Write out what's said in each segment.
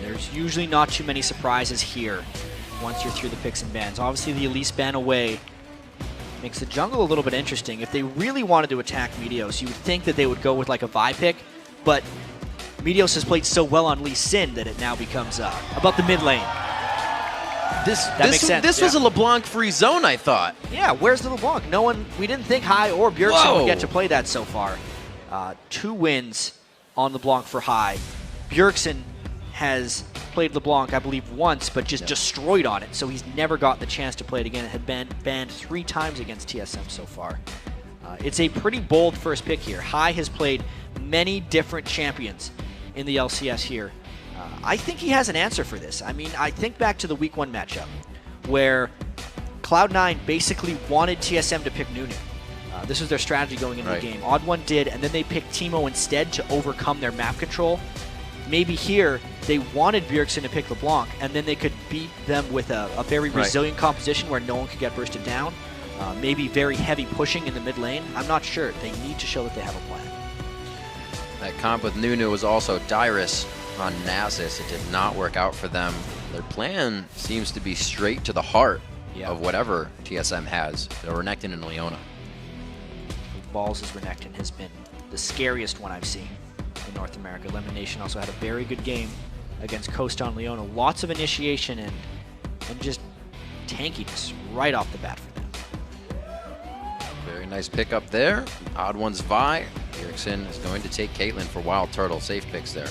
There's usually not too many surprises here once you're through the picks and bans. Obviously, the Elise ban away makes the jungle a little bit interesting. If they really wanted to attack Meteos, you would think that they would go with like a Vi pick, but Meteos has played so well on Lee Sin that it now becomes about the mid lane. That makes sense. This was a LeBlanc-free zone, I thought. Yeah, where's the LeBlanc? We didn't think Hai or Bjergsen would get to play that so far. 2 wins on LeBlanc for Hai. Bjergsen has played LeBlanc, I believe, once, but just destroyed on it, so he's never gotten the chance to play it again. It had been banned 3 times against TSM so far. It's a pretty bold first pick here. Hai has played many different champions in the LCS here. I think he has an answer for this. I mean, I think back to the Week 1 matchup where Cloud9 basically wanted TSM to pick Nunu. This was their strategy going into the game. Odd1 did, and then they picked Teemo instead to overcome their map control. Maybe here they wanted Bjergsen to pick LeBlanc, and then they could beat them with a very resilient composition where no one could get bursted down. Maybe very heavy pushing in the mid lane. I'm not sure. They need to show that they have a plan. That comp with Nunu was also Dyrus on Nasus. It did not work out for them. Their plan seems to be straight to the heart of whatever TSM has. The Renekton and Leona. Balls' Renekton has been the scariest one I've seen in North America. Lemon Nation also had a very good game against Costa and Leona. Lots of initiation and just tankiness right off the bat for them. Very nice pickup there. Odd1's Vi. Bjergsen is going to take Caitlyn for Wild Turtle. Safe picks there.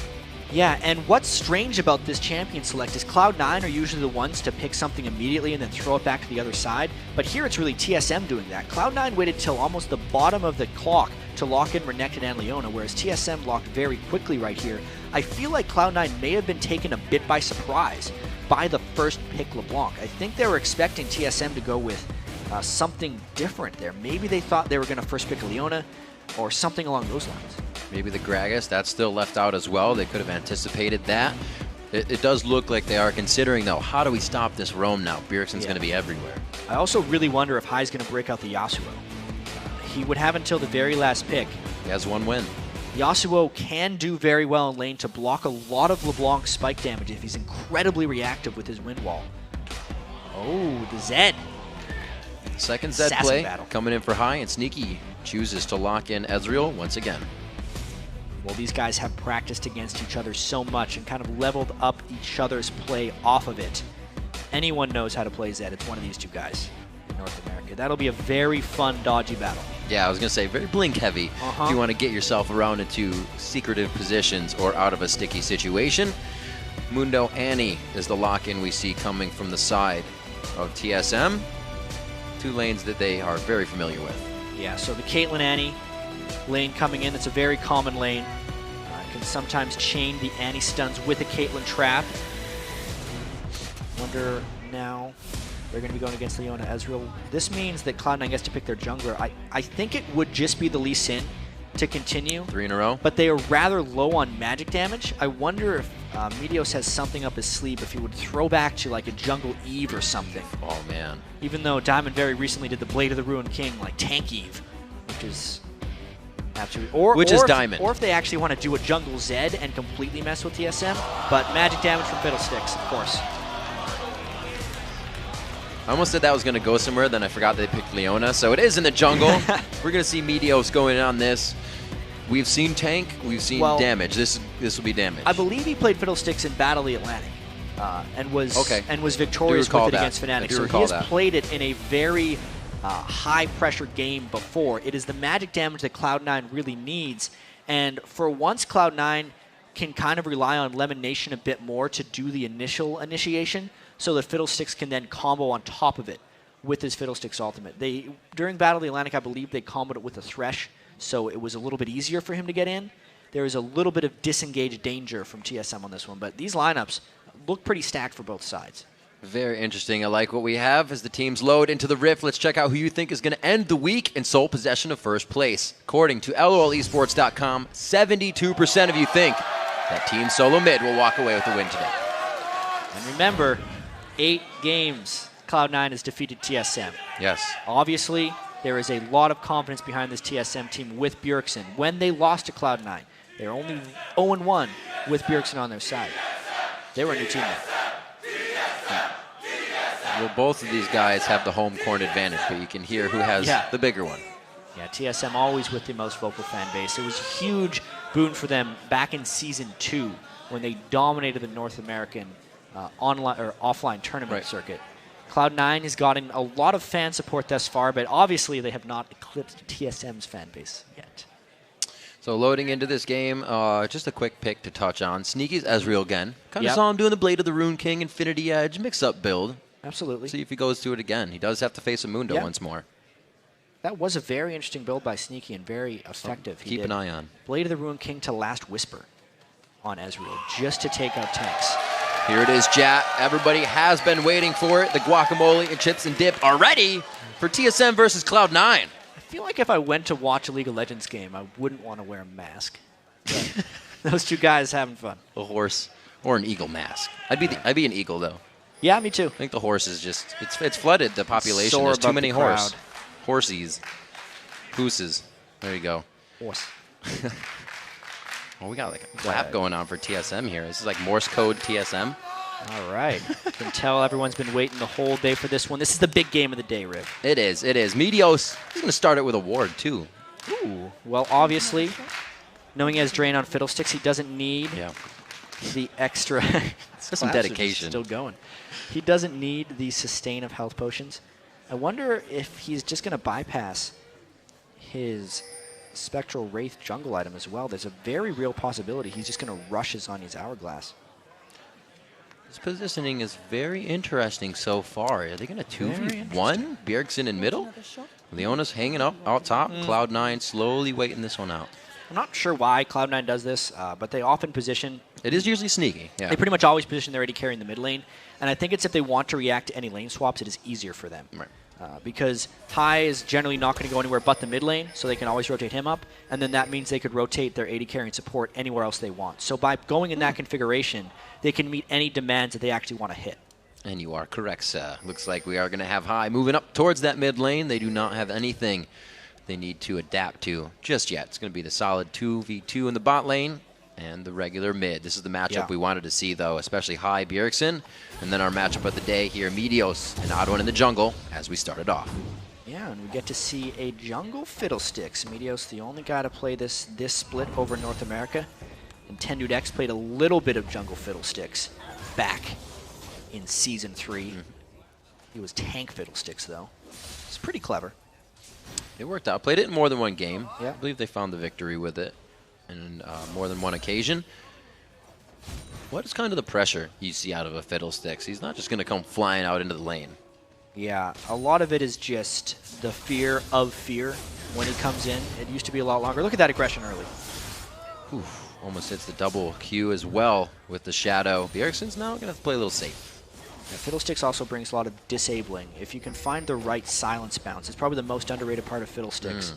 Yeah, and what's strange about this champion select is Cloud9 are usually the ones to pick something immediately and then throw it back to the other side, but here it's really TSM doing that. Cloud9 waited till almost the bottom of the clock to lock in Renekton and Leona, whereas TSM locked very quickly right here. I feel like Cloud9 may have been taken a bit by surprise by the first pick LeBlanc. I think they were expecting TSM to go with something different there. Maybe they thought they were going to first pick Leona or something along those lines. Maybe the Gragas, that's still left out as well. They could have anticipated that. It does look like they are considering, though, how do we stop this roam now? Bjergsen's going to be everywhere. I also really wonder if Hai's going to break out the Yasuo. He would have until the very last pick. He has 1 win. Yasuo can do very well in lane to block a lot of LeBlanc's spike damage if he's incredibly reactive with his wind wall. Oh, the Zed. Second Zed play coming in for Hai, and Sneaky chooses to lock in Ezreal once again. Well, these guys have practiced against each other so much and kind of leveled up each other's play off of it. Anyone knows how to play Zed. It's one of these 2 guys in North America. That'll be a very fun, dodgy battle. Yeah, I was going to say, very blink heavy if you want to get yourself around into secretive positions or out of a sticky situation. Mundo Annie is the lock-in we see coming from the side of TSM. 2 lanes that they are very familiar with. Yeah, so the Caitlyn Annie lane coming in, it's a very common lane. Can sometimes chain the Annie stuns with a Caitlyn trap. Wonder now, they're going to be going against Leona Ezreal. This means that Cloud9 gets to pick their jungler. I think it would just be the Lee Sin to continue. 3 in a row. But they are rather low on magic damage. I wonder if Meteos has something up his sleeve, if he would throw back to like a Jungle Eve or something. Oh, man. Even though Diamond very recently did the Blade of the Ruined King, like Tank Eve, which is absolutely... Which is Diamond. Or if they actually want to do a Jungle Zed and completely mess with TSM. But magic damage from Fiddlesticks, of course. I almost said that was going to go somewhere, then I forgot they picked Leona. So it is in the jungle. We're going to see Meteos going on this. We've seen tank, we've seen damage. This will be damage. I believe he played Fiddlesticks in Battle of the Atlantic and was victorious with it against Fnatic. So he has played it in a very high-pressure game before. It is the magic damage that Cloud9 really needs. And for once, Cloud9 can kind of rely on Lemon Nation a bit more to do the initial initiation, so that Fiddlesticks can then combo on top of it with his Fiddlesticks ultimate. During Battle of the Atlantic, I believe they comboed it with a Thresh, so it was a little bit easier for him to get in. There is a little bit of disengaged danger from TSM on this one, but these lineups look pretty stacked for both sides. Very interesting. I like what we have as the teams load into the Rift. Let's check out who you think is going to end the week in sole possession of first place. According to LOLesports.com, 72% of you think that Team SoloMid will walk away with the win today. And remember, 8 games Cloud9 has defeated TSM. Yes. Obviously, there is a lot of confidence behind this TSM team with Bjergsen. When they lost to Cloud9, they're only 0-1 with Bjergsen on their side. They were a new team. Well, both of these guys have the home court advantage, but you can hear who has the bigger one. Yeah, TSM always with the most vocal fan base. It was a huge boon for them back in Season 2 when they dominated the North American online or offline tournament circuit. Cloud9 has gotten a lot of fan support thus far, but obviously they have not eclipsed TSM's fan base yet. So loading into this game, just a quick pick to touch on. Sneaky's Ezreal again. Kind of saw him doing the Blade of the Rune King, Infinity Edge, mix-up build. Absolutely. See if he goes to it again. He does have to face a Mundo once more. That was a very interesting build by Sneaky and very effective. Keep an eye on. Blade of the Rune King to Last Whisper on Ezreal, just to take out tanks. Here it is, chat. Everybody has been waiting for it. The guacamole and chips and dip are ready for TSM versus Cloud9. I feel like if I went to watch a League of Legends game, I wouldn't want to wear a mask. Those two guys having fun. A horse or an eagle mask. I'd be an eagle, though. Yeah, me too. I think the horse is just, it's flooded, the population. There's too many horsies. Hooses. There you go. Horse. Well, we got like a clap going on for TSM here. This is like Morse code TSM. All right. You can tell everyone's been waiting the whole day for this one. This is the big game of the day, Rick. It is. It is. Meteos, he's going to start it with a ward, too. Ooh. Well, obviously, knowing he has Drain on Fiddlesticks, he doesn't need the extra. That's some dedication. Still going. He doesn't need the sustain of health potions. I wonder if he's just going to bypass his Spectral Wraith jungle item as well. There's a very real possibility he's just going to rush his Sonya's Hourglass. This positioning is very interesting so far. Are they going to 2v1? Bjergsen in middle? Leona's hanging up out top. Cloud9 slowly waiting this one out. I'm not sure why Cloud9 does this, but they often position. It is usually sneaky. Yeah. They pretty much always position their AD carry in the mid lane. And I think it's if they want to react to any lane swaps, it is easier for them. Right. Because High is generally not going to go anywhere but the mid lane, so they can always rotate him up. And then that means they could rotate their AD carry and support anywhere else they want. So by going in that configuration, they can meet any demands that they actually want to hit. And you are correct, sir. Looks like we are going to have High moving up towards that mid lane. They do not have anything they need to adapt to just yet. It's going to be the solid 2v2 in the bot lane and the regular mid. This is the matchup we wanted to see, though, especially High Bjergsen. And then our matchup of the day here, Meteos and Odd One in the jungle as we started off. Yeah, and we get to see a jungle Fiddlesticks. Meteos, the only guy to play this split over North America. And TenDudeX played a little bit of jungle Fiddlesticks back in Season 3. He was tank Fiddlesticks, though. It's pretty clever. It worked out. Played it in more than one game. Yeah. I believe they found the victory with it in more than one occasion. What is kind of the pressure you see out of a Fiddlesticks? He's not just going to come flying out into the lane. Yeah, a lot of it is just the fear of fear when he comes in. It used to be a lot longer. Look at that aggression early. Whew, almost hits the double Q as well with the Shadow. Bjergsen's now going to have to play a little safe. Yeah, Fiddlesticks also brings a lot of disabling. If you can find the right silence bounce, it's probably the most underrated part of Fiddlesticks.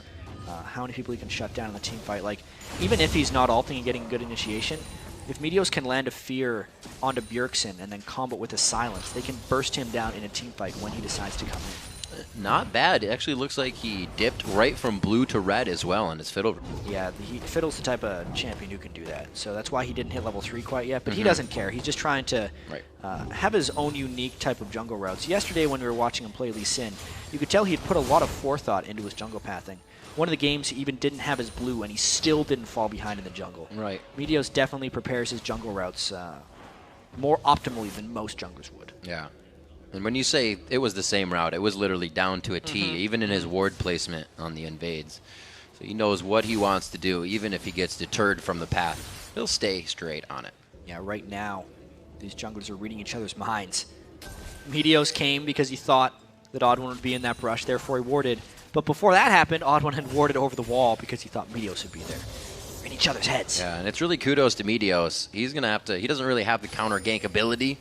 How many people he can shut down in the team fight. Like, even if he's not ulting and getting good initiation, if Meteos can land a fear onto Bjergsen and then combo with a silence, they can burst him down in a team fight when he decides to come in. Not bad. It actually looks like he dipped right from blue to red as well on his Fiddle. Yeah, Fiddle's the type of champion who can do that. So that's why he didn't hit level 3 quite yet. But he doesn't care. He's just trying to have his own unique type of jungle routes. Yesterday when we were watching him play Lee Sin, you could tell he'd put a lot of forethought into his jungle pathing. One of the games he even didn't have his blue, and he still didn't fall behind in the jungle. Right. Meteos definitely prepares his jungle routes more optimally than most junglers would. Yeah. And when you say it was the same route, it was literally down to a T, even in his ward placement on the invades. So he knows what he wants to do, even if he gets deterred from the path. He'll stay straight on it. Yeah, right now, these junglers are reading each other's minds. Meteos came because he thought that Odd One would be in that brush, therefore he warded. But before that happened, Odd One had warded over the wall because he thought Meteos would be there. In each other's heads. Yeah, and it's really kudos to Meteos. He's going to have to, he doesn't really have the counter gank ability.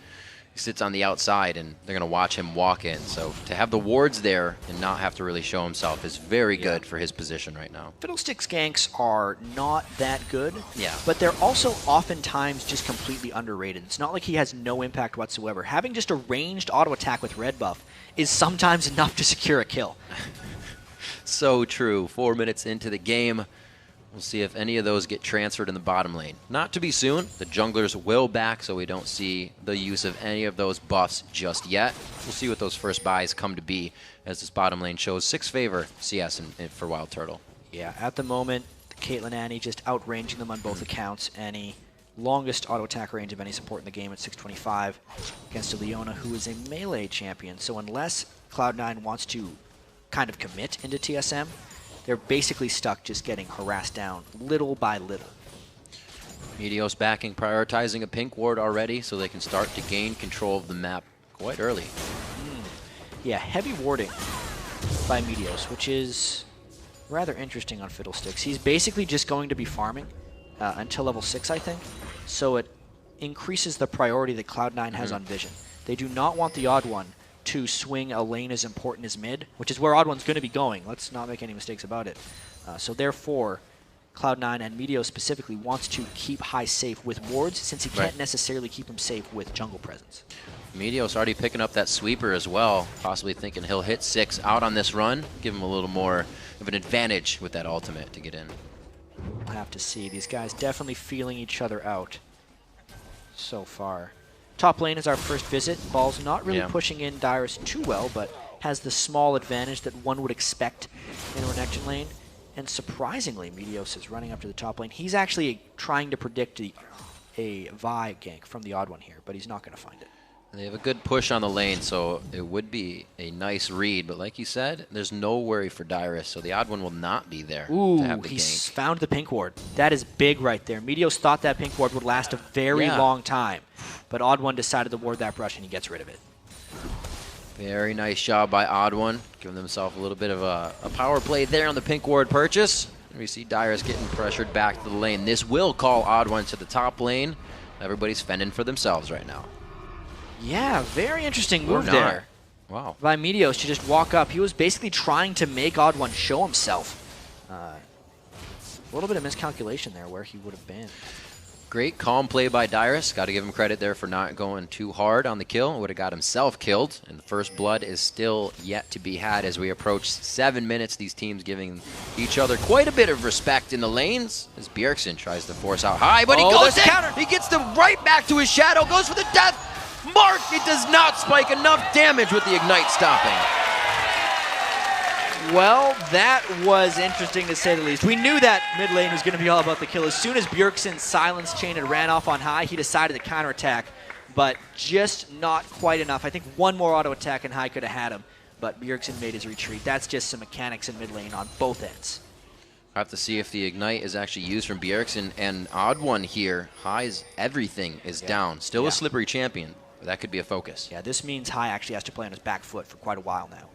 He sits on the outside, and they're going to watch him walk in. So to have the wards there and not have to really show himself is very good for his position right now. Fiddlesticks ganks are not that good, yeah, but they're also oftentimes just completely underrated. It's not like he has no impact whatsoever. Having just a ranged auto attack with red buff is sometimes enough to secure a kill. So true. 4 minutes into the game, We'll see if any of those get transferred in the bottom lane. Not to be soon. The junglers will back, so we don't see the use of any of those buffs just yet. We'll see what those first buys come to be as this bottom lane shows 6 favor CS for Wild Turtle. Yeah, at the moment, Caitlyn Annie just outranging them on both accounts. Annie, longest auto attack range of any support in the game at 625 against a Leona, who is a melee champion. So unless Cloud9 wants to kind of commit into TSM, they're basically stuck just getting harassed down little by little. Meteos backing, prioritizing a pink ward already so they can start to gain control of the map quite early. Yeah, heavy warding by Meteos, which is rather interesting on Fiddlesticks. He's basically just going to be farming until level 6, I think. So it increases the priority that Cloud9 has on Vision. They do not want the Odd One to swing a lane as important as mid, which is where Odd One's going to be going. Let's not make any mistakes about it. So therefore, Cloud9 and Meteos specifically wants to keep High safe with wards, since he can't necessarily keep him safe with jungle presence. Meteos already picking up that sweeper as well, possibly thinking he'll hit 6 out on this run, give him a little more of an advantage with that ultimate to get in. We'll have to see. These guys definitely feeling each other out so far. Top lane is our first visit. Ball's not really pushing in Dyrus too well, but has the small advantage that one would expect in a Renekton lane. And surprisingly, Meteos is running up to the top lane. He's actually trying to predict a Vi gank from the Odd One here, but he's not going to find it. They have a good push on the lane, so it would be a nice read. But like you said, there's no worry for Dyrus, so the Odd One will not be there to have the he's gank. Found the pink ward. That is big right there. Meteos thought that pink ward would last a very long time, but Odd One decided to ward that brush, and he gets rid of it. Very nice job by Odd One, giving himself a little bit of a power play there on the pink ward purchase. We see Dyrus getting pressured back to the lane. This will call Odd One to the top lane. Everybody's fending for themselves right now. Yeah, very interesting move there. Wow. By Meteos to just walk up. He was basically trying to make Odd One show himself. A little bit of miscalculation there where he would have been. Great calm play by Dyrus. Got to give him credit there for not going too hard on the kill. Would have got himself killed. And the first blood is still yet to be had as we approach 7 minutes. These teams giving each other quite a bit of respect in the lanes as Bjergsen tries to force out High, but he goes in. Counter. He gets them right back to his shadow. Goes for the death mark. It does not spike enough damage with the Ignite stopping. Well, that was interesting to say the least. We knew that mid lane was going to be all about the kill. As soon as Bjergsen's silence chain had ran off on High, he decided to counterattack, but just not quite enough. I think one more auto attack and High could have had him, but Bjergsen made his retreat. That's just some mechanics in mid lane on both ends. I have to see if the Ignite is actually used from Bjergsen, and Odd One here. High's everything is down. Still a slippery champion, but that could be a focus. Yeah, this means High actually has to play on his back foot for quite a while now.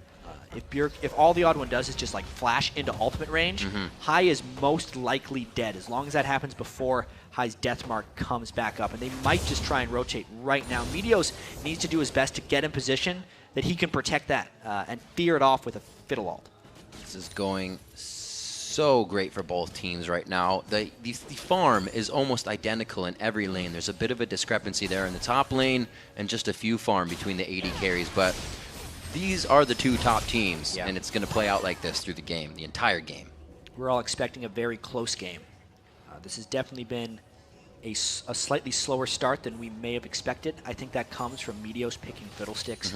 If all the Odd One does is just like flash into ultimate range, High is most likely dead, as long as that happens before High's death mark comes back up. And they might just try and rotate right now. Meteos needs to do his best to get in position that he can protect that and fear it off with a Fiddle ult. This is going so great for both teams right now. The farm is almost identical in every lane. There's a bit of a discrepancy there in the top lane and just a few farm between the AD carries, but these are the two top teams, and it's going to play out like this through the game, the entire game. We're all expecting a very close game. This has definitely been a slightly slower start than we may have expected. I think that comes from Meteos picking Fiddlesticks.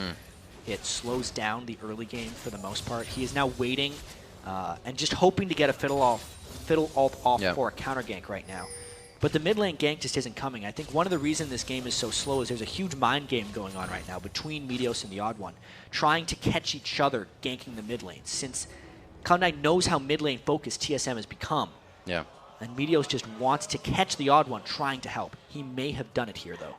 It slows down the early game for the most part. He is now waiting and just hoping to get a Fiddle ult off for a counter gank right now. But the mid lane gank just isn't coming. I think one of the reasons this game is so slow is there's a huge mind game going on right now between Meteos and the Odd One, trying to catch each other ganking the mid lane, since Cloud9 knows how mid lane focused TSM has become. Yeah. And Meteos just wants to catch the Odd One trying to help. He may have done it here, though.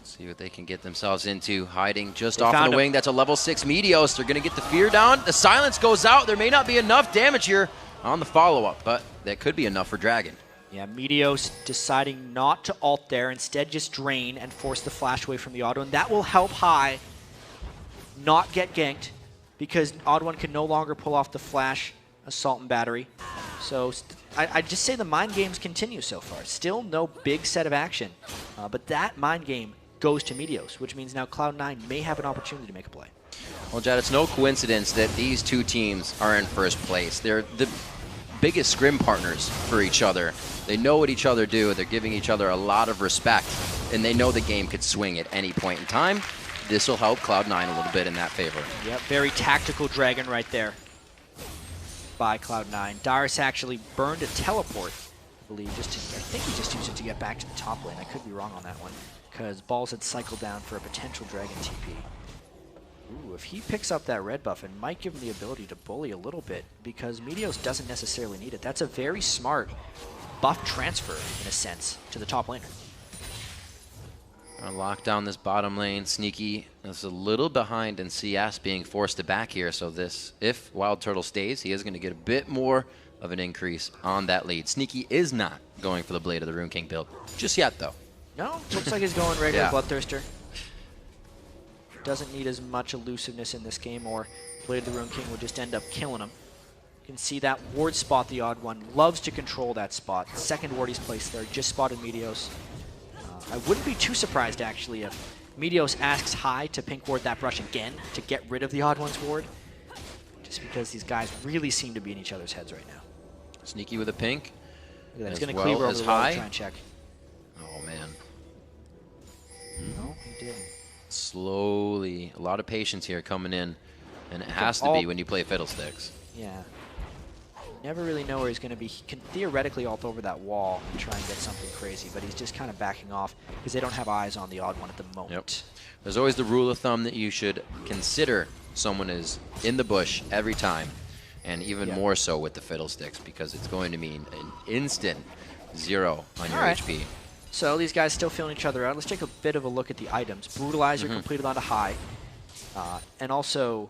See what they can get themselves into. Hiding just off on the wing. That's a level 6 Meteos. They're going to get the fear down. The silence goes out. There may not be enough damage here on the follow-up, but that could be enough for Dragon. Yeah, Meteos deciding not to ult there, instead just drain and force the flash away from the Odd One. That will help High not get ganked, because Odd One can no longer pull off the flash assault and battery. So I just say the mind games continue so far. Still no big set of action, but that mind game goes to Meteos, which means now Cloud9 may have an opportunity to make a play. Well, Jed, it's no coincidence that these two teams are in first place. They're the biggest scrim partners for each other. They know what each other do. They're giving each other a lot of respect, and they know the game could swing at any point in time. This will help Cloud9 a little bit in that favor. Yep, very tactical dragon right there by Cloud9. Darius actually burned a teleport, I believe, I think he just used it to get back to the top lane. I could be wrong on that one, because Balls had cycled down for a potential dragon TP. Ooh, if he picks up that red buff, it might give him the ability to bully a little bit, because Meteos doesn't necessarily need it. That's a very smart buff transfer, in a sense, to the top laner. Lock down this bottom lane. Sneaky is a little behind in CS, being forced to back here. So this, if Wild Turtle stays, he is going to get a bit more of an increase on that lead. Sneaky is not going for the Blade of the Rune King build just yet, though. No, looks like he's going regular Yeah. Bloodthirster. Doesn't need as much elusiveness in this game, or Blade of the Rune King would just end up killing him. You can see that ward spot, the odd one, loves to control that spot. Second ward he's placed there, just spotted Meteos. I wouldn't be too surprised, actually, if Meteos asks High to pink ward that brush again to get rid of the odd one's ward, just because these guys really seem to be in each other's heads right now. Sneaky with a pink. He's going to well cleaver over as the wall High. to try and check. Oh, man. No, he didn't. Slowly. A lot of patience here coming in. And it has to be when you play Fiddlesticks. Yeah. Never really know where he's going to be. He can theoretically ult over that wall and try and get something crazy, but he's just kind of backing off because they don't have eyes on the odd one at the moment. Yep. There's always the rule of thumb that you should consider someone is in the bush every time, and even more so with the Fiddlesticks, because it's going to mean an instant 0 on your HP. So these guys still feeling each other out. Let's take a bit of a look at the items. Brutalizer completed onto High, and also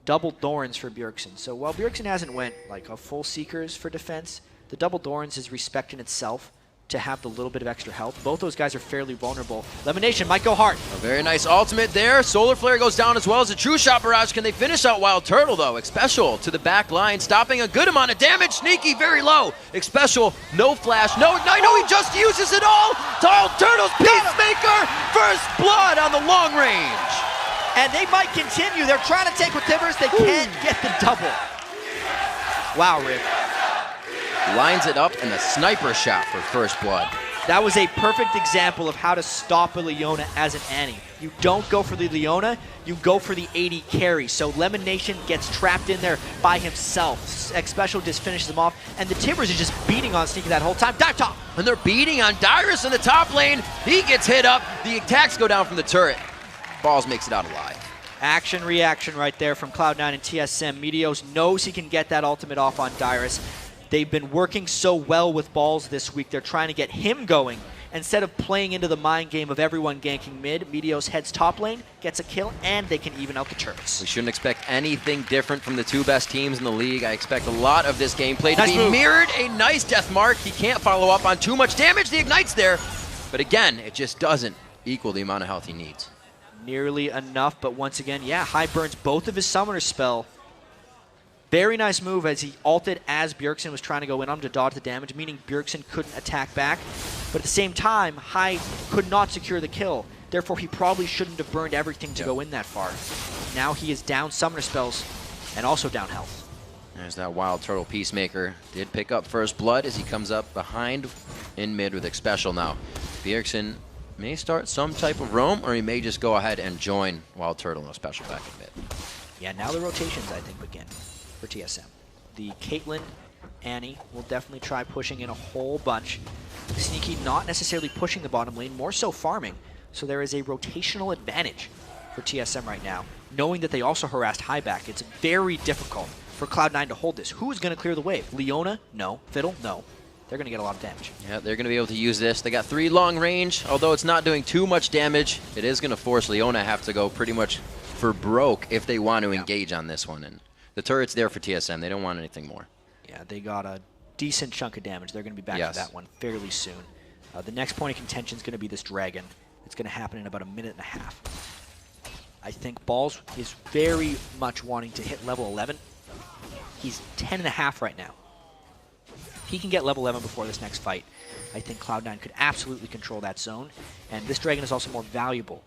double Thorns for Bjergsen. So while Bjergsen hasn't went like a full Seekers for defense, the double Thorns is respect in itself to have the little bit of extra health. Both those guys are fairly vulnerable. Lemonation might go hard. A very nice ultimate there. Solar Flare goes down as well as a True Shot Barrage. Can they finish out Wild Turtle, though? Xpecial to the back line, stopping a good amount of damage. Sneaky, very low. Xpecial, no flash, no ignite. No, he just uses it all. Wild Turtle's Peacemaker, first blood on the long range. And they might continue. They're trying to take with Timbers. They can't get the double. Wow, Rick. Lines it up and a sniper shot for first blood. That was a perfect example of how to stop a Leona as an Annie. You don't go for the Leona, you go for the 80 carry. So Lemonation gets trapped in there by himself. Xpecial just finishes him off, and the Timbers are just beating on Sneaky that whole time. Dive top! And they're beating on Dyrus in the top lane. He gets hit up. The attacks go down from the turret. Balls makes it out alive. Action reaction right there from Cloud9 and TSM. Meteos knows he can get that ultimate off on Dyrus. They've been working so well with Balls this week. They're trying to get him going. Instead of playing into the mind game of everyone ganking mid, Meteos heads top lane, gets a kill, and they can even out the turrets. We shouldn't expect anything different from the two best teams in the league. I expect a lot of this gameplay to be mirrored. A nice death mark. He can't follow up on too much damage. The ignite's there. But again, it just doesn't equal the amount of health he needs. Nearly enough, but once again, yeah, High burns both of his summoner spell. Very nice move as he ulted as Bjergsen was trying to go in on him to dodge the damage, meaning Bjergsen couldn't attack back. But at the same time, High could not secure the kill. Therefore, he probably shouldn't have burned everything to go in that far. Now he is down summoner spells and also down health. There's that Wild Turtle Peacemaker. Did pick up first blood as he comes up behind in mid with Xpecial now. Bjergsen may start some type of roam, or he may just go ahead and join Wild Turtle and Xpecial back in mid. Yeah, now the rotations, I think, begin for TSM. The Caitlyn, Annie will definitely try pushing in a whole bunch. Sneaky not necessarily pushing the bottom lane, more so farming. So there is a rotational advantage for TSM right now, knowing that they also harassed High back. It's very difficult for Cloud9 to hold this. Who is going to clear the wave? Leona? No. Fiddle? No. They're going to get a lot of damage. Yeah, they're going to be able to use this. They got 3 long range. Although it's not doing too much damage, it is going to force Leona to have to go pretty much for broke if they want to engage on this one. And the turret's there for TSM. They don't want anything more. Yeah, they got a decent chunk of damage. They're going to be back for that one fairly soon. The next point of contention is going to be this dragon. It's going to happen in about a minute and a half. I think Balls is very much wanting to hit level 11. He's 10.5 right now. He can get level 11 before this next fight. I think Cloud9 could absolutely control that zone. And this dragon is also more valuable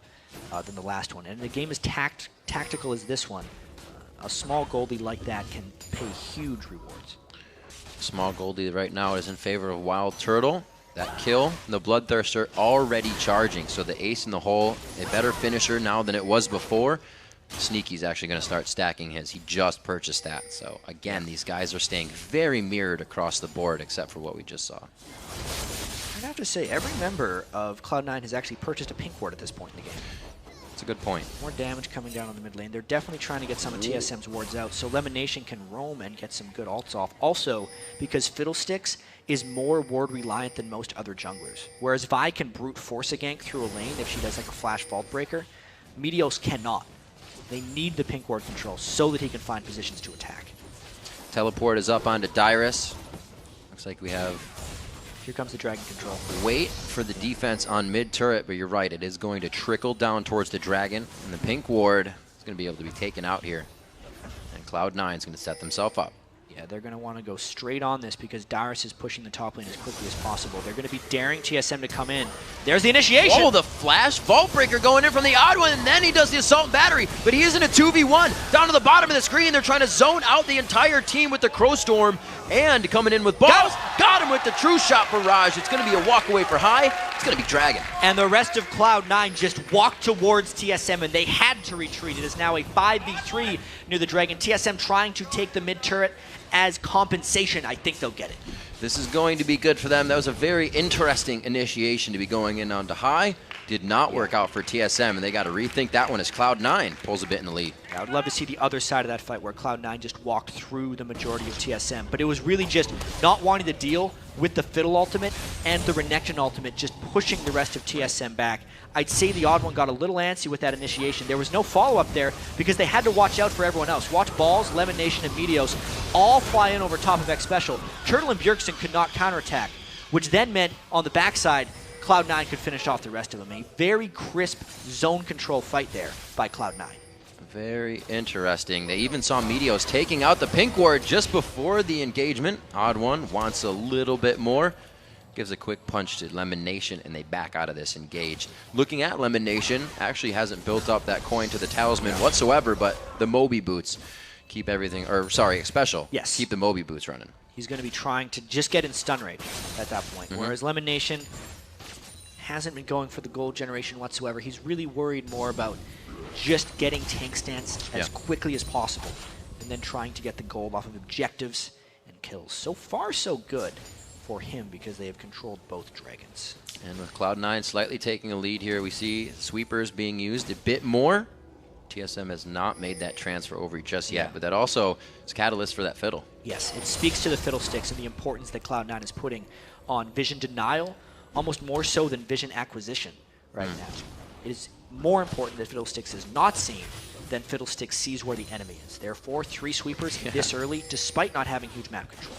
than the last one. And the game is tactical as this one. A small goldie like that can pay huge rewards. Small Goldie right now is in favor of Wild Turtle. That kill, the Bloodthirster already charging, so the ace in the hole, a better finisher now than it was before. Sneaky's actually going to start stacking his. He just purchased that. So again, these guys are staying very mirrored across the board except for what we just saw. I'd have to say every member of Cloud9 has actually purchased a pink ward at this point in the game. That's a good point. More damage coming down on the mid lane. They're definitely trying to get some of TSM's wards out, so Lemonation can roam and get some good ults off. Also, because Fiddlesticks is more ward reliant than most other junglers. Whereas Vi can brute force a gank through a lane if she does like a flash vault breaker, Meteos cannot. They need the pink ward control so that he can find positions to attack. Teleport is up onto Dyrus. Looks like we have... Here comes the dragon control. Wait for the defense on mid turret, but you're right, it is going to trickle down towards the dragon, and the pink ward is going to be able to be taken out here. And Cloud9 is going to set themselves up. Yeah, they're going to want to go straight on this because Dyrus is pushing the top lane as quickly as possible. They're going to be daring TSM to come in. There's the initiation! Oh, the flash vault breaker going in from the odd one, and then he does the assault battery, but he is in a 2v1. Down to the bottom of the screen, they're trying to zone out the entire team with the Crow Storm, and coming in with balls. Got him with the true shot for Raj. It's going to be a walk away for High. It's going to be Dragon. And the rest of Cloud9 just walked towards TSM, and they had to retreat. It is now a 5v3 near the Dragon. TSM trying to take the mid turret as compensation. I think they'll get it. This is going to be good for them. That was a very interesting initiation to be going in onto High. Did not work out for TSM, and they got to rethink that one as Cloud9 pulls a bit in the lead. I would love to see the other side of that fight where Cloud9 just walked through the majority of TSM, but it was really just not wanting to deal with the Fiddle ultimate and the Renekton ultimate, just pushing the rest of TSM back. I'd say the odd one got a little antsy with that initiation. There was no follow-up there because they had to watch out for everyone else. Watch Balls, Lemon Nation, and Meteos all fly in over top of X Special. Turtle and Bjergsen could not counterattack, which then meant on the backside, Cloud9 could finish off the rest of them. A very crisp zone control fight there by Cloud9. Very interesting. They even saw Meteos taking out the pink ward just before the engagement. Odd one wants a little bit more. Gives a quick punch to Lemon Nation, and they back out of this engage. Looking at Lemon Nation, actually hasn't built up that coin to the talisman whatsoever, but the Moby boots keep everything, or sorry, special. Yes. Keep the Moby boots running. He's going to be trying to just get in stun rate at that point, whereas Lemon Nation hasn't been going for the gold generation whatsoever. He's really worried more about just getting tank stance as quickly as possible and then trying to get the gold off of objectives and kills. So far, so good for him because they have controlled both dragons. And with Cloud9 slightly taking a lead here, we see sweepers being used a bit more. TSM has not made that transfer over just yet, but that also is catalyst for that fiddle. Yes, it speaks to the fiddlesticks and the importance that Cloud9 is putting on vision denial, almost more so than vision acquisition right now. It is more important that Fiddlesticks is not seen than Fiddlesticks sees where the enemy is. Therefore, 3 sweepers this early, despite not having huge map control.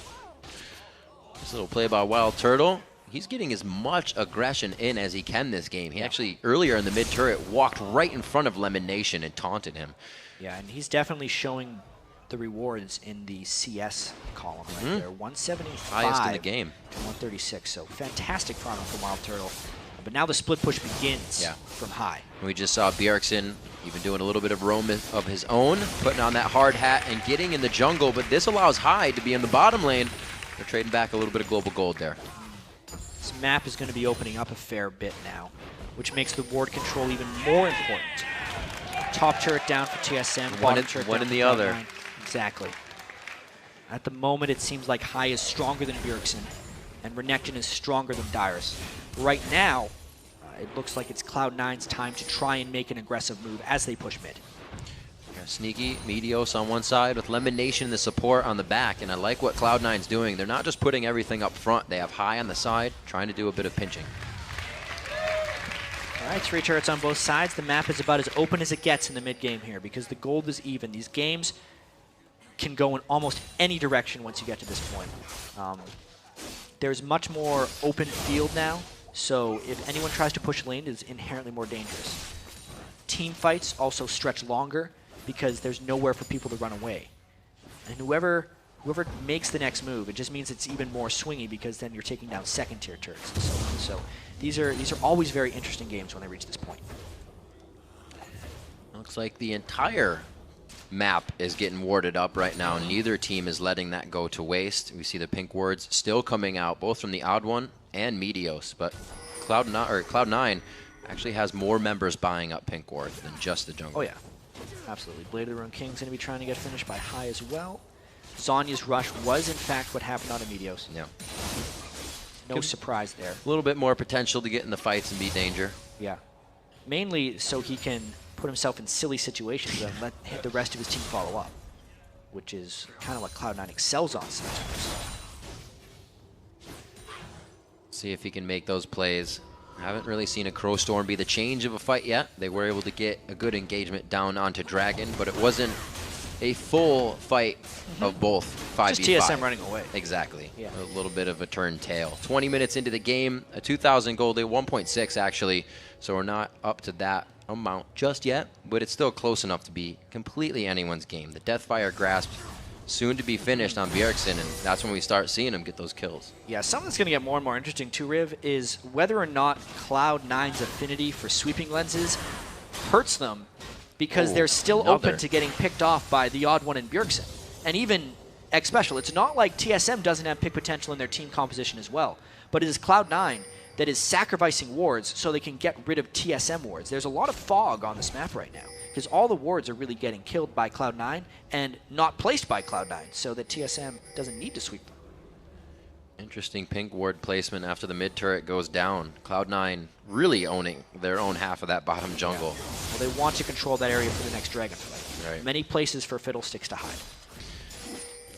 This little play by Wild Turtle. He's getting as much aggression in as he can this game. He actually, earlier in the mid turret, walked right in front of Lemon Nation and taunted him. Yeah, and he's definitely showing the rewards in the CS column right there. 175 highest in the game to 136. So fantastic farming from Wild Turtle. But now the split push begins from High. We just saw Bjergsen even doing a little bit of roam of his own, putting on that hard hat and getting in the jungle, but this allows High to be in the bottom lane. They're trading back a little bit of global gold there. This map is going to be opening up a fair bit now, which makes the ward control even more important. Top turret down for TSM, bottom turret one down in the for other. Cloud9. Exactly. At the moment, it seems like High is stronger than Bjergsen, and Renekton is stronger than Dyrus. Right now, it looks like it's Cloud9's time to try and make an aggressive move as they push mid. Sneaky, Meteos on one side with Lemon Nation the support on the back, and I like what Cloud9's doing. They're not just putting everything up front. They have High on the side, trying to do a bit of pinching. All right, 3 turrets on both sides. The map is about as open as it gets in the mid game here because the gold is even. These games can go in almost any direction once you get to this point. There's much more open field now, so if anyone tries to push lane, it's inherently more dangerous. Team fights also stretch longer because there's nowhere for people to run away. And whoever makes the next move, it just means it's even more swingy because then you're taking down second-tier turrets and so on. So these are always very interesting games when they reach this point. Looks like the entire map is getting warded up right now. Neither team is letting that go to waste. We see the pink wards still coming out, both from the Odd One and Meteos, but Cloud9 actually has more members buying up pink ward than just the jungle. Oh yeah, absolutely. Blade of the Rune King's going to be trying to get finished by High as well. Zhonya's rush was in fact what happened on Meteos. Yeah. No surprise there. A little bit more potential to get in the fights and be danger. Yeah. Mainly so he can put himself in silly situations and let the rest of his team follow up, which is kind of what Cloud9 excels on sometimes. See if he can make those plays. Haven't really seen a Crow Storm be the change of a fight yet. They were able to get a good engagement down onto Dragon, but it wasn't a full fight of both 5v5. Just TSM running away. Exactly. Yeah. A little bit of a turn tail. 20 minutes into the game, a 2,000 gold, 1.6 actually, so we're not up to that amount just yet, but it's still close enough to be completely anyone's game. The Deathfire Grasp soon to be finished on Bjergsen, and that's when we start seeing him get those kills. Yeah, something that's going to get more and more interesting too, Riv, is whether or not Cloud9's affinity for sweeping lenses hurts them, because they're still open to getting picked off by the Odd One and Bjergsen. And even X Special. It's not like TSM doesn't have pick potential in their team composition as well, but it is Cloud9 that is sacrificing wards so they can get rid of TSM wards. There's a lot of fog on this map right now, because all the wards are really getting killed by Cloud9 and not placed by Cloud9, so that TSM doesn't need to sweep them. Interesting pink ward placement after the mid turret goes down. Cloud9 really owning their own half of that bottom jungle. Yeah. Well, they want to control that area for the next dragon fight. Right. Many places for Fiddlesticks to hide.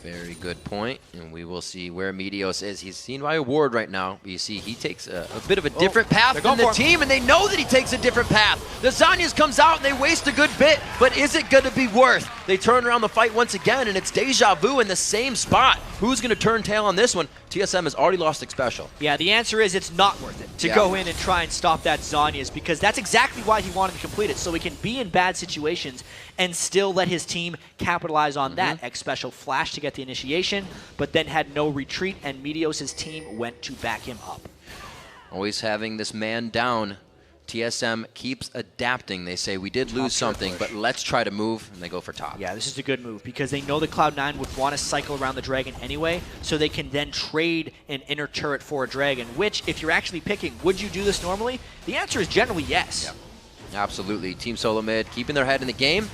Very good point, and we will see where Meteos is. He's seen by a ward right now. You see he takes a bit of a different path than the team, and they know that he takes a different path. The Zhonya's comes out, and they waste a good bit, but is it going to be worth? They turn around the fight once again, and it's Deja Vu in the same spot. Who's going to turn tail on this one? TSM has already lost X Special. Yeah, the answer is it's not worth it to go in and try and stop that Zhonya's, because that's exactly why he wanted to complete it, so he can be in bad situations and still let his team capitalize on that. X Special flashed to get the initiation, but then had no retreat, and Meteos' team went to back him up. Always having this man down. TSM keeps adapting. They say, we did lose something, but let's try to move, and they go for top. Yeah, this is a good move, because they know that Cloud9 would want to cycle around the dragon anyway, so they can then trade an inner turret for a dragon, which, if you're actually picking, would you do this normally? The answer is generally yes. Yeah. Absolutely. Team SoloMid keeping their head in the game,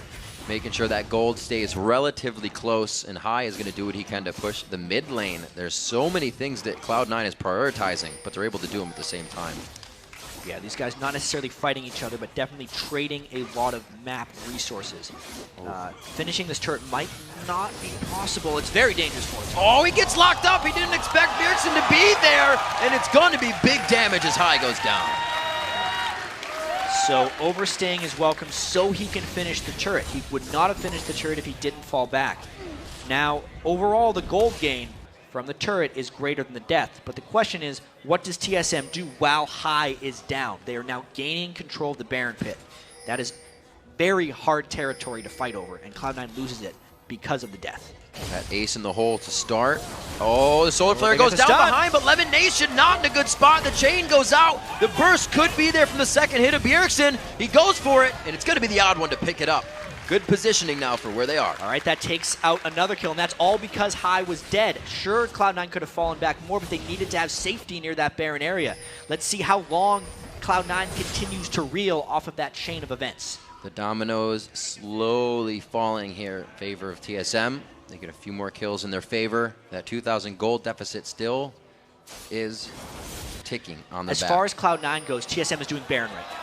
making sure that gold stays relatively close, and High is going to do what he can to push the mid lane. There's so many things that Cloud9 is prioritizing, but they're able to do them at the same time. Yeah, these guys not necessarily fighting each other, but definitely trading a lot of map resources. Finishing this turret might not be possible. It's very dangerous for him. Oh, he gets locked up. He didn't expect Bjergsen to be there, and it's going to be big damage as High goes down. So overstaying is welcome so he can finish the turret. He would not have finished the turret if he didn't fall back. Now, overall, the gold gain from the turret is greater than the death, but the question is, what does TSM do while High is down? They are now gaining control of the Baron Pit. That is very hard territory to fight over, and Cloud9 loses it because of the death. That ace in the hole to start. Oh, the Solar Flare goes down behind, but Lemon Nation not in a good spot. The chain goes out. The burst could be there from the second hit of Bjergsen. He goes for it, and it's going to be the Odd One to pick it up. Good positioning now for where they are. All right, that takes out another kill, and that's all because High was dead. Sure, Cloud9 could have fallen back more, but they needed to have safety near that Baron area. Let's see how long Cloud9 continues to reel off of that chain of events. The dominoes slowly falling here in favor of TSM. They get a few more kills in their favor. That 2,000 gold deficit still is ticking on the back. As far as Cloud9 goes, TSM is doing Baron right now.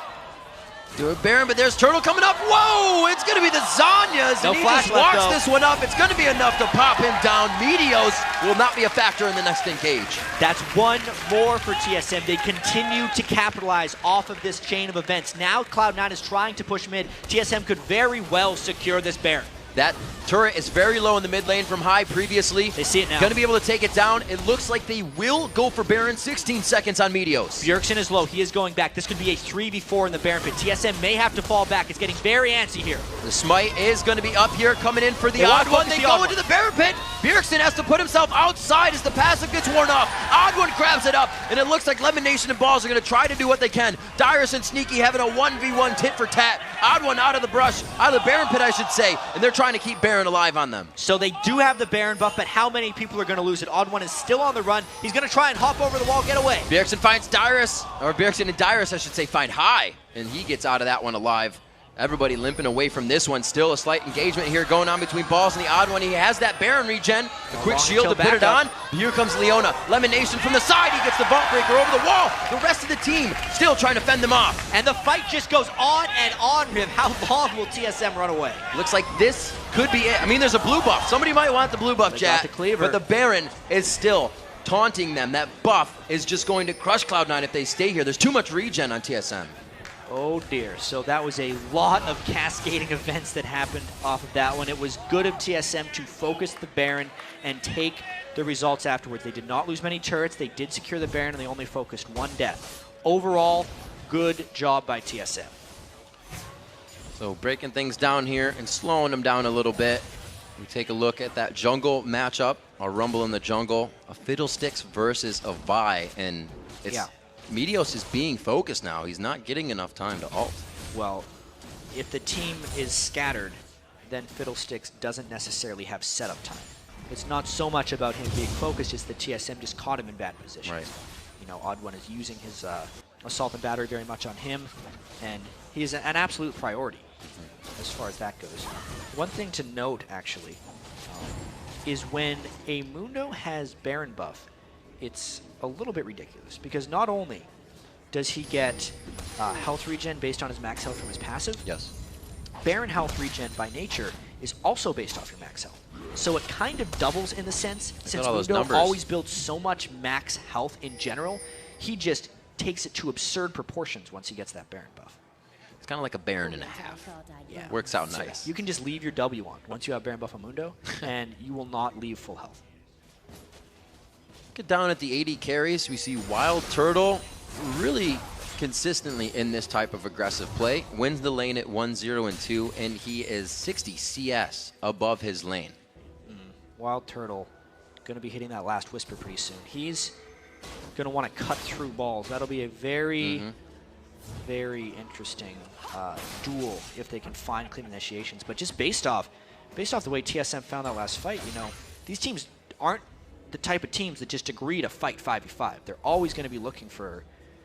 Do it, Baron, but there's Turtle coming up. Whoa! It's going to be the Zhonya's, and he just walks this one up. It's going to be enough to pop him down. Meteos will not be a factor in the next engage. That's one more for TSM. They continue to capitalize off of this chain of events. Now Cloud9 is trying to push mid. TSM could very well secure this Baron. That turret is very low in the mid lane from High previously. They see it now. Going to be able to take it down. It looks like they will go for Baron. 16 seconds on Meteos. Bjergsen is low. He is going back. This could be a 3v4 in the Baron Pit. TSM may have to fall back. It's getting very antsy here. The smite is going to be up here, coming in for the Odd One. They go into the Baron Pit. Bjergsen has to put himself outside as the passive gets worn off. Odd One grabs it up, and it looks like Lemon Nation and Balls are going to try to do what they can. Dyrus and Sneaky having a 1v1 tit for tat. Odd One out of the brush, out of the Baron Pit, I should say, and they're trying trying to keep Baron alive on them. So they do have the Baron buff, but how many people are going to lose it? Odd One is still on the run. He's going to try and hop over the wall, get away. Bjergsen finds Dyrus, or Bjergsen and Dyrus, I should say, find High, and he gets out of that one alive. Everybody limping away from this one. Still a slight engagement here going on between Balls and the Odd One. He has that Baron regen. A quick shield to put it on. Here comes Leona. Lemonation from the side. He gets the vault breaker over the wall. The rest of the team still trying to fend them off. And the fight just goes on and on with him. How long will TSM run away? Looks like this could be it. I mean, there's a blue buff. Somebody might want the blue buff, chat. But the Baron is still taunting them. That buff is just going to crush Cloud9 if they stay here. There's too much regen on TSM. Oh dear, so that was a lot of cascading events that happened off of that one. It was good of TSM to focus the Baron and take the results afterwards. They did not lose many turrets, they did secure the Baron, and they only focused one death. Overall, good job by TSM. So breaking things down here and slowing them down a little bit. We take a look at that jungle matchup, a Rumble in the jungle, a Fiddlesticks versus a Vi, and it's... Yeah. Meteos is being focused now. He's not getting enough time to ult. Well, if the team is scattered, then Fiddlesticks doesn't necessarily have setup time. It's not so much about him being focused, it's that TSM just caught him in bad positions. Right. You know, Odd One is using his assault and battery very much on him, and he's an absolute priority as far as that goes. One thing to note, actually, is when a Mundo has Baron buff, it's a little bit ridiculous, because not only does he get health regen based on his max health from his passive, yes, Baron health regen by nature is also based off your max health. So it kind of doubles in the sense, since Mundo always builds so much max health in general, he just takes it to absurd proportions once he gets that Baron buff. It's kind of like a Baron and a half. Yeah. Works out nice. You can just leave your W on once you have Baron buff on Mundo, and you will not leave full health. Get down at the 80 carries. We see Wild Turtle really consistently in this type of aggressive play. Wins the lane at 1-0 and 2, and he is 60 CS above his lane. Wild Turtle going to be hitting that last Whisper pretty soon. He's going to want to cut through balls. That'll be a very, very interesting duel if they can find clean initiations. But just based off the way TSM found that last fight, you know, these teams aren't the type of teams that just agree to fight 5v5. They're always going to be looking for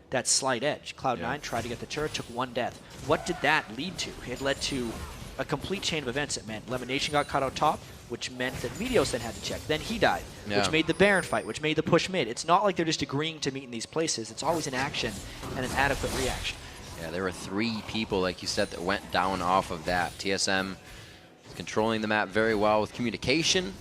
that slight edge. Cloud9 tried to get the turret, took one death. What did that lead to? It led to a complete chain of events. It meant Lemonation got caught out top, which meant that Meteos then had to check. Then he died, which made the Baron fight, which made the push mid. It's not like they're just agreeing to meet in these places. It's always an action and an adequate reaction. Yeah, there were 3 people, like you said, that went down off of that. TSM is controlling the map very well with communication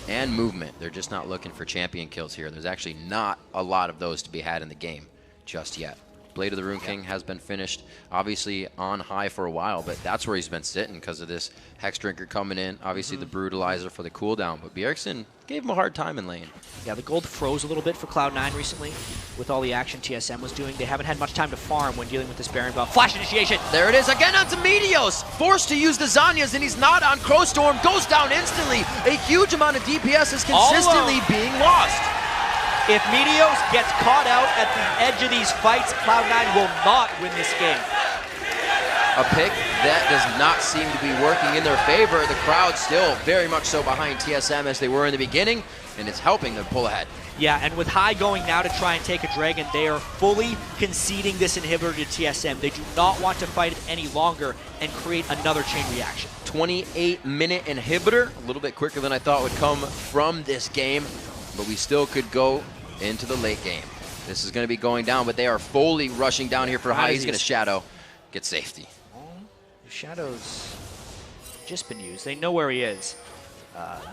and movement. They're just not looking for champion kills here. There's actually not a lot of those to be had in the game just yet. Blade of the Rune King has been finished, obviously on high for a while, but that's where he's been sitting because of this Hex Drinker coming in, obviously the Brutalizer for the cooldown, but Bjergsen gave him a hard time in lane. Yeah, the gold froze a little bit for Cloud9 recently with all the action TSM was doing. They haven't had much time to farm when dealing with this Baron buff. Flash initiation! There it is, again onto Meteos! Forced to use the Zanyas, and he's not on Crowstorm, goes down instantly! A huge amount of DPS is consistently being lost. If Meteos gets caught out at the edge of these fights, Cloud9 will not win this game. A pick that does not seem to be working in their favor. The crowd still very much so behind TSM as they were in the beginning, and it's helping them pull ahead. Yeah, and with High going now to try and take a dragon, they are fully conceding this inhibitor to TSM. They do not want to fight it any longer and create another chain reaction. 28-minute inhibitor, a little bit quicker than I thought would come from this game, but we still could go into the late game. This is going to be going down, but they are fully rushing down here for High. He's going to Shadow, get safety. Shadow's just been used. They know where he is.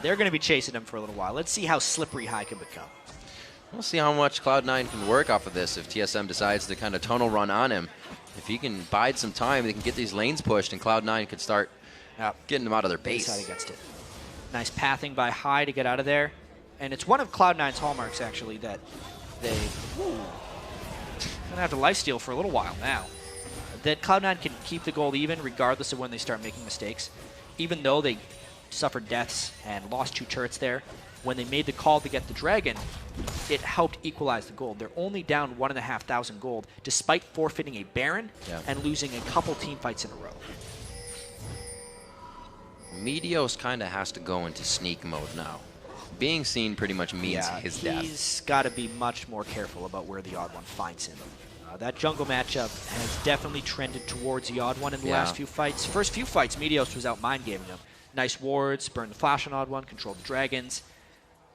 They're going to be chasing him for a little while. Let's see how slippery High can become. We'll see how much Cloud9 can work off of this if TSM decides to kind of tunnel run on him. If he can bide some time, they can get these lanes pushed, and Cloud9 could start getting them out of their base. Against it. Nice pathing by High to get out of there. And it's one of Cloud9's hallmarks, actually, that they going to have to lifesteal for a little while now. That Cloud9 can keep the gold even regardless of when they start making mistakes. Even though they suffered deaths and lost 2 turrets there, when they made the call to get the dragon, it helped equalize the gold. They're only down 1,500 gold despite forfeiting a Baron and losing a couple team fights in a row. Meteos kind of has to go into sneak mode now. Being seen pretty much means his death. He's got to be much more careful about where the Odd One finds him. That jungle matchup has definitely trended towards the Odd One in the last few fights. First few fights, Meteos was out mind-gaming him. Nice wards, burn the flash on Odd One, control the dragons.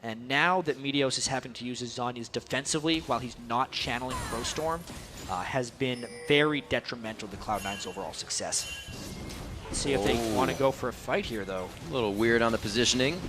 And now that Meteos is having to use his Zhonya's defensively while he's not channeling Crowstorm, has been very detrimental to Cloud9's overall success. Let's see if they want to go for a fight here, though. A little weird on the positioning.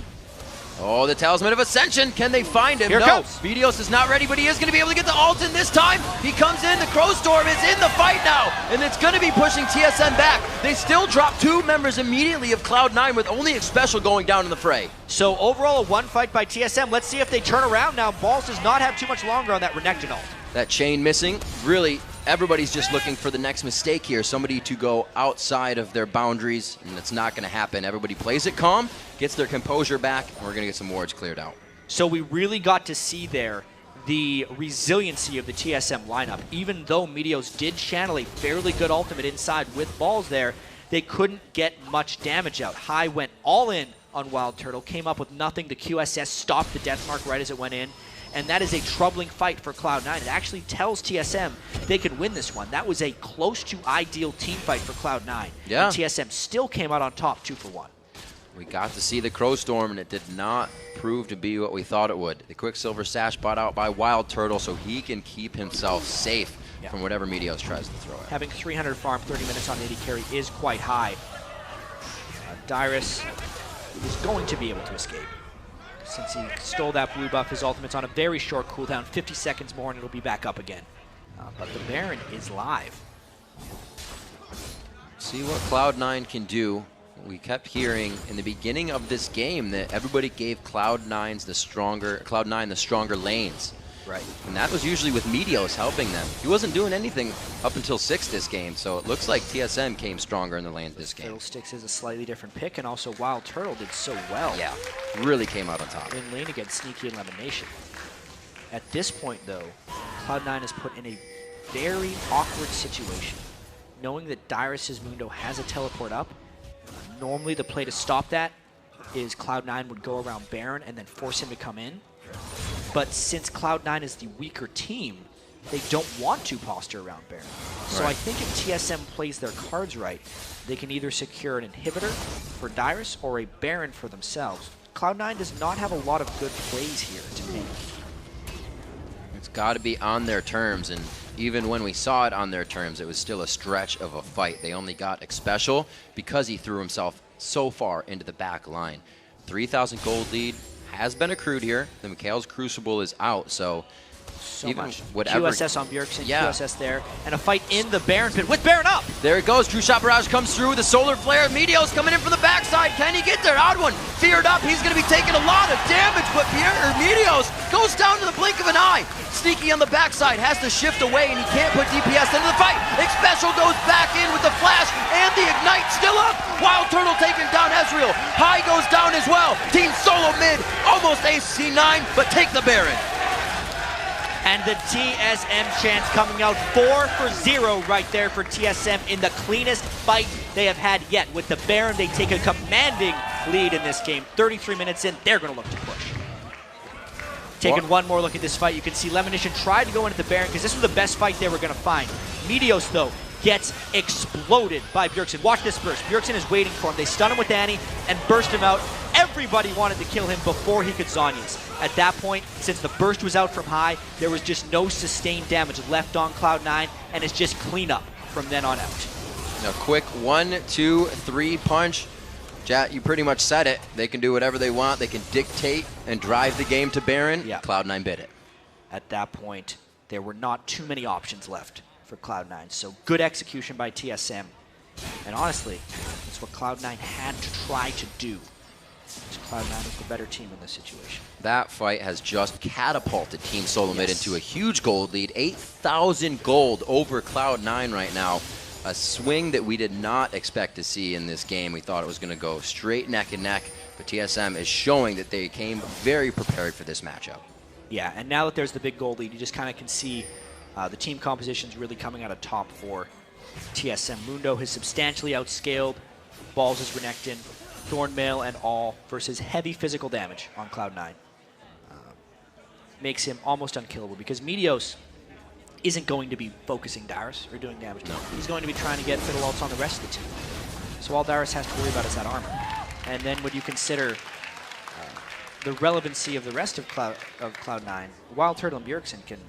Oh, the Talisman of Ascension. Can they find him? Here No. comes. Meteos is not ready, but he is going to be able to get the ult in this time. He comes in. The Crowstorm is in the fight now, and it's going to be pushing TSM back. They still drop 2 members immediately of Cloud9 with only a special going down in the fray. So overall, a 1 fight by TSM. Let's see if they turn around now. Balls does not have too much longer on that Renekton ult. That chain missing. Really, everybody's just looking for the next mistake here. Somebody to go outside of their boundaries, and it's not going to happen. Everybody plays it calm, gets their composure back, and we're going to get some wards cleared out. So we really got to see there the resiliency of the TSM lineup. Even though Meteos did channel a fairly good ultimate inside with balls there, they couldn't get much damage out. High went all in on Wild Turtle, came up with nothing. The QSS stopped the death mark right as it went in. And that is a troubling fight for Cloud9. It actually tells TSM they could win this one. That was a close to ideal team fight for Cloud9. Yeah. And TSM still came out on top 2 for 1. We got to see the Crowstorm, and it did not prove to be what we thought it would. The Quicksilver Sash bought out by Wild Turtle so he can keep himself safe from whatever Meteos tries to throw at. Having 300 farm, 30 minutes on AD carry is quite high. Dyrus is going to be able to escape. Since he stole that blue buff, his ultimate's on a very short cooldown, 50 seconds more, and it'll be back up again. But the Baron is live. See what Cloud9 can do. We kept hearing in the beginning of this game that everybody gave Cloud9 the stronger lanes. Right. And that was usually with Meteos helping them. He wasn't doing anything up until 6 this game, so it looks like TSM came stronger in the lanes this game. Fiddlesticks is a slightly different pick, and also Wild Turtle did so well. Yeah, really came out on top. In lane against Sneaky Elimination. At this point, though, Cloud9 is put in a very awkward situation. Knowing that Dyrus' Mundo has a teleport up, normally the play to stop that is Cloud9 would go around Baron and then force him to come in. But since Cloud9 is the weaker team, they don't want to posture around Baron. So I think if TSM plays their cards right, they can either secure an inhibitor for Dyrus or a Baron for themselves. Cloud9 does not have a lot of good plays here to make. It's got to be on their terms, and even when we saw it on their terms, it was still a stretch of a fight. They only got Xpecial because he threw himself so far into the back line. 3,000 gold lead has been accrued here. The Mikhail's Crucible is out, so even much. whatever. QSS on Bjergsen, QSS there, and a fight in the Baron pit with Baron up! There it goes, True Shot Barrage comes through, the Solar Flare, Meteos coming in from the backside, can he get there? Odd One, feared up, he's going to be taking a lot of damage, but Meteos goes down to the blink of an eye. Sneaky on the backside, has to shift away, and he can't put DPS into the fight. Xpecial goes back in with the flash, and the Ignite still up. Wild Turtle taking down Ezreal. High goes down as well. Team SoloMid, almost ace C9, but take the Baron. And the TSM chance coming out 4 for 0 right there for TSM in the cleanest fight they have had yet. With the Baron, they take a commanding lead in this game. 33 minutes in, they're going to look to push. Taking one more look at this fight, you can see Lemonician tried to go into the Baron because this was the best fight they were going to find. Meteos, though, gets exploded by Bjergsen. Watch this burst. Bjergsen is waiting for him. They stun him with Annie and burst him out. Everybody wanted to kill him before he could Zhonya's. At that point, since the burst was out from High, there was just no sustained damage left on Cloud9, and it's just cleanup from then on out. A quick 1, 2, 3 punch. Jat, you pretty much said it. They can do whatever they want. They can dictate and drive the game to Baron. Yeah. Cloud9 bid it. At that point, there were not too many options left for Cloud9. So good execution by TSM. And honestly, it's what Cloud9 had to try to do. Cloud9 is the better team in this situation. That fight has just catapulted Team SoloMid into a huge gold lead. 8,000 gold over Cloud9 right now. A swing that we did not expect to see in this game. We thought it was going to go straight neck and neck, but TSM is showing that they came very prepared for this matchup. Yeah, and now that there's the big gold lead, you just kind of can see the team compositions really coming out of top for TSM. Mundo has substantially outscaled Balls' Renekton. Thornmail and all versus heavy physical damage on Cloud9 makes him almost unkillable because Meteos isn't going to be focusing Darius or doing damage to him. He's going to be trying to get fiddle ults on the rest of the team. So all Darius has to worry about is that armor. And then when you consider the relevancy of the rest of Cloud9, Wild Turtle and Bjergsen can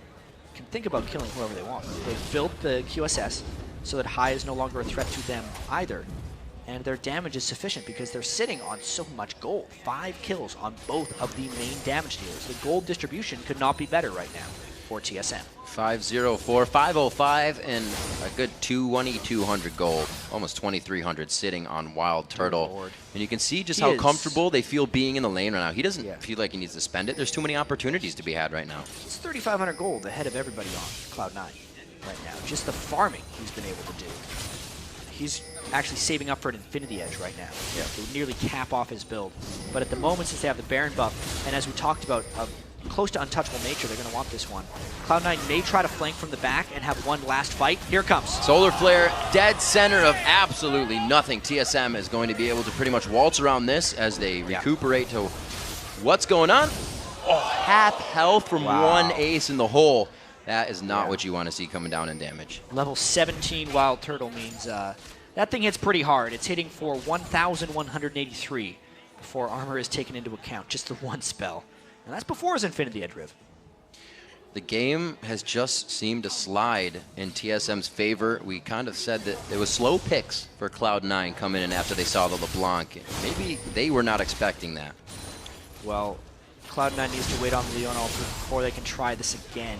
think about killing whoever they want. They've built the QSS so that High is no longer a threat to them either. And their damage is sufficient because they're sitting on so much gold. 5 kills on both of the main damage dealers. The gold distribution could not be better right now for TSM. 504, 505, and a good 200 gold, almost 2,300 sitting on Wild Turtle. And you can see just how comfortable they feel being in the lane right now. He doesn't feel like he needs to spend it. There's too many opportunities to be had right now. He's 3,500 gold ahead of everybody on Cloud9 right now. Just the farming he's been able to do. He's actually saving up for an Infinity Edge right now. Yeah. It would nearly cap off his build. But at the moment, since they have the Baron buff, and as we talked about, close to untouchable nature, they're going to want this one. Cloud9 may try to flank from the back and have one last fight. Here it comes. Solar Flare, dead center of absolutely nothing. TSM is going to be able to pretty much waltz around this as they recuperate to what's going on. Oh, half health from one ace in the hole. That is not what you want to see coming down in damage. Level 17 Wild Turtle means that thing hits pretty hard. It's hitting for 1,183 before armor is taken into account. Just the one spell. And that's before his Infinity Edge Riv. The game has just seemed to slide in TSM's favor. We kind of said that there was slow picks for Cloud9 coming in after they saw the LeBlanc. Maybe they were not expecting that. Well, Cloud9 needs to wait on the Leon Ultimate before they can try this again.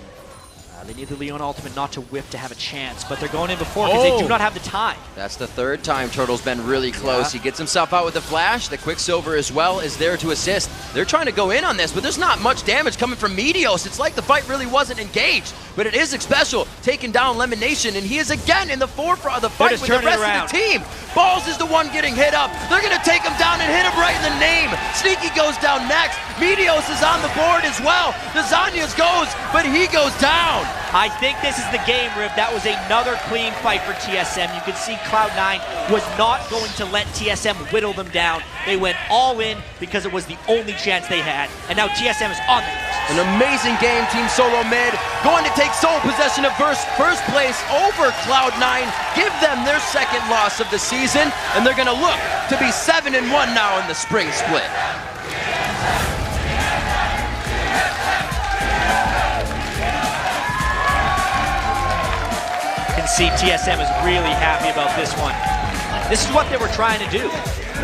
They need the Leon Ultimate not to whip to have a chance, but they're going in before because they do not have the time. That's the third time Turtle's been really close. He gets himself out with the flash. The Quicksilver as well is there to assist. They're trying to go in on this, but there's not much damage coming from Meteos. It's like the fight really wasn't engaged, but it is special, taking down Lemonation, and he is again in the forefront of the fight with the rest of the team. Balls is the one getting hit up. They're going to take him down and hit him right in the name. Sneaky goes down next. Meteos is on the board as well. The Zanyas goes, but he goes down. I think this is the game, Rib. That was another clean fight for TSM. You can see Cloud9 was not going to let TSM whittle them down. They went all in because it was the only chance they had. And now TSM is on the list. An amazing game, Team SoloMid. Going to take sole possession of first place over Cloud9. Give them their second loss of the season. And they're going to look to be 7-1 now in the spring split. See, TSM is really happy about this one. This is what they were trying to do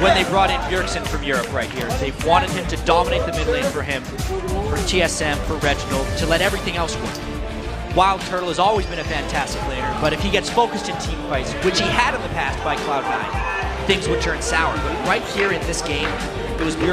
when they brought in Bjergsen from Europe right here. They wanted him to dominate the mid lane for him, for TSM, for Reginald, to let everything else work. Wild Turtle has always been a fantastic laner, but if he gets focused in team fights, which he had in the past by Cloud9, things would turn sour. But right here in this game, it was Bjergsen.